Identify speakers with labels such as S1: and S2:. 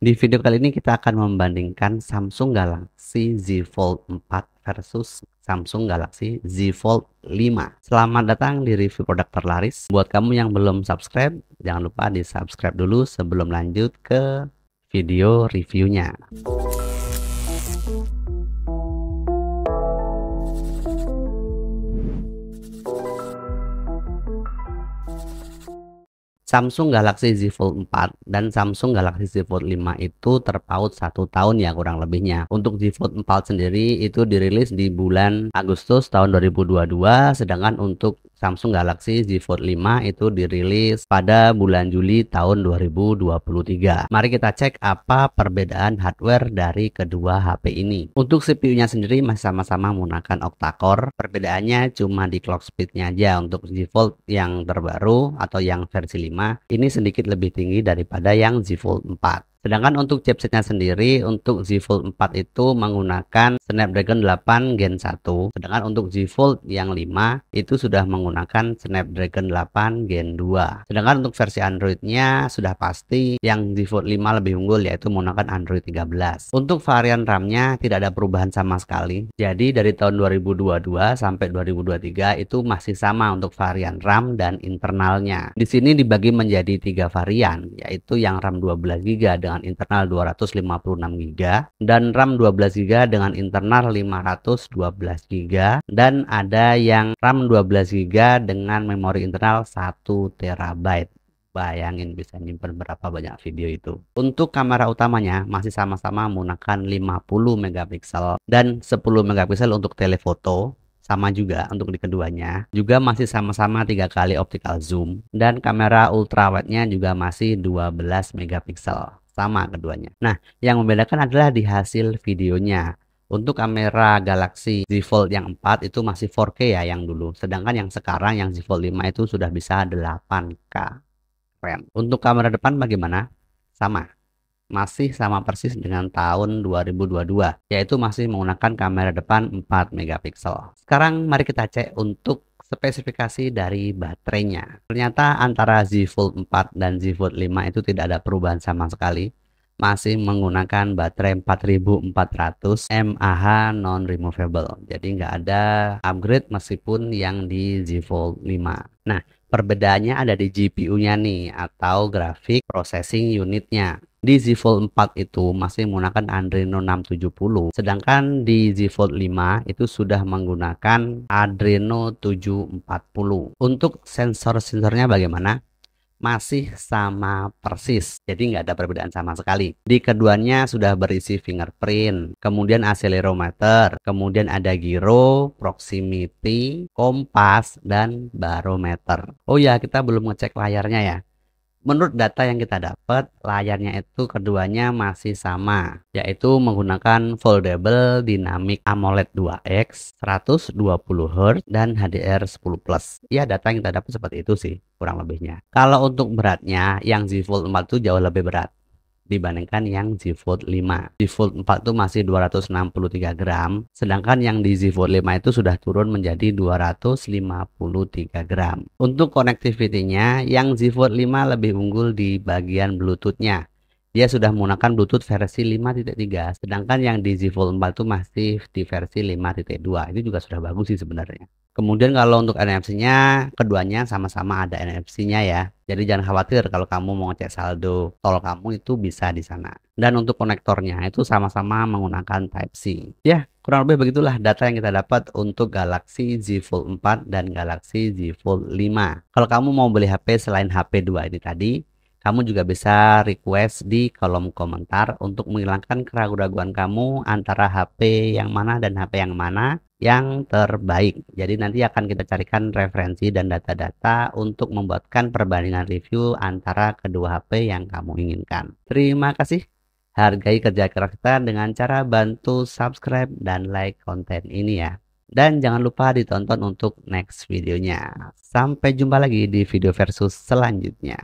S1: Di video kali ini kita akan membandingkan Samsung Galaxy Z Fold 4 versus Samsung Galaxy Z Fold 5. Selamat datang di review produk terlaris. Buat kamu yang belum subscribe, jangan lupa di subscribe dulu sebelum lanjut ke video reviewnya. Samsung Galaxy Z Fold 4 dan Samsung Galaxy Z Fold 5 itu terpaut 1 tahun ya kurang lebihnya. Untuk Z Fold 4 sendiri itu dirilis di bulan Agustus tahun 2022, sedangkan untuk Samsung Galaxy Z Fold 5 itu dirilis pada bulan Juli tahun 2023. Mari kita cek apa perbedaan hardware dari kedua HP ini. Untuk CPU-nya sendiri masih sama-sama menggunakan octa-core. Perbedaannya cuma di clock speed-nya aja. Untuk Z Fold yang terbaru atau yang versi 5 ini sedikit lebih tinggi daripada yang Z Fold 4. Sedangkan untuk chipsetnya sendiri, untuk Z Fold 4 itu menggunakan Snapdragon 8 Gen 1. Sedangkan untuk Z Fold yang 5 itu sudah menggunakan Snapdragon 8 Gen 2. Sedangkan untuk versi Android-nya sudah pasti yang Z Fold 5 lebih unggul, yaitu menggunakan Android 13. Untuk varian RAM-nya tidak ada perubahan sama sekali. Jadi dari tahun 2022 sampai 2023 itu masih sama untuk varian RAM dan internalnya. Di sini dibagi menjadi 3 varian, yaitu yang RAM 12GB dengan internal 256GB dan RAM 12GB dengan internal 512GB, dan ada yang RAM 12GB dengan memori internal 1TB. Bayangin bisa nyimpen berapa banyak video itu. Untuk kamera utamanya masih sama-sama menggunakan 50 megapiksel dan 10 megapiksel untuk telefoto. Sama juga untuk di keduanya, juga masih sama-sama 3 kali optical zoom, dan kamera ultrawide-nya juga masih 12 megapiksel. Sama keduanya. Nah, yang membedakan adalah di hasil videonya. Untuk kamera Galaxy Z Fold yang 4 itu masih 4K ya yang dulu. Sedangkan yang sekarang yang Z Fold 5 itu sudah bisa 8K. Keren. Untuk kamera depan bagaimana? Sama. Masih sama persis dengan tahun 2022, yaitu masih menggunakan kamera depan 4 megapiksel. Sekarang mari kita cek untuk spesifikasi dari baterainya. Ternyata antara Z Fold 4 dan Z Fold 5 itu tidak ada perubahan sama sekali. Masih menggunakan baterai 4400 mAh non-removable. Jadi nggak ada upgrade meskipun yang di Z Fold 5. Nah, perbedaannya ada di GPU-nya nih, atau grafik processing unitnya. Di Z Fold 4 itu masih menggunakan Adreno 670, sedangkan di Z Fold 5 itu sudah menggunakan Adreno 740. Untuk sensor-sensornya bagaimana? Masih sama persis, jadi nggak ada perbedaan sama sekali. Di keduanya sudah berisi fingerprint, kemudian accelerometer, kemudian ada gyro, proximity, kompas, dan barometer. Oh ya, kita belum ngecek layarnya ya. Menurut data yang kita dapat, layarnya itu keduanya masih sama, yaitu menggunakan foldable dynamic AMOLED 2X 120Hz dan HDR10+. Ya, data yang kita dapat seperti itu sih, kurang lebihnya. Kalau untuk beratnya, yang Z Fold 4 itu jauh lebih berat dibandingkan yang Z Fold 5. Z Fold 4 itu masih 263 gram, sedangkan yang di Z Fold 5 itu sudah turun menjadi 253 gram. Untuk connectivity-nya, yang Z Fold 5 lebih unggul di bagian Bluetooth-nya. Dia sudah menggunakan Bluetooth versi 5.3, sedangkan yang di Z Fold 4 itu masih di versi 5.2. Itu juga sudah bagus sih sebenarnya. Kemudian kalau untuk NFC-nya, keduanya sama-sama ada NFC-nya ya. Jadi jangan khawatir kalau kamu mau ngecek saldo tol kamu itu bisa di sana. Dan untuk konektornya itu sama-sama menggunakan Type-C. Ya, kurang lebih begitulah data yang kita dapat untuk Galaxy Z Fold 4 dan Galaxy Z Fold 5. Kalau kamu mau beli HP selain HP 2 ini tadi, kamu juga bisa request di kolom komentar untuk menghilangkan keraguan-keraguan kamu antara HP yang mana dan HP yang mana yang terbaik. Jadi nanti akan kita carikan referensi dan data-data untuk membuatkan perbandingan review antara kedua HP yang kamu inginkan. Terima kasih. Hargai kerja keras kita dengan cara bantu subscribe dan like konten ini ya. Dan jangan lupa ditonton untuk next videonya. Sampai jumpa lagi di video versus selanjutnya.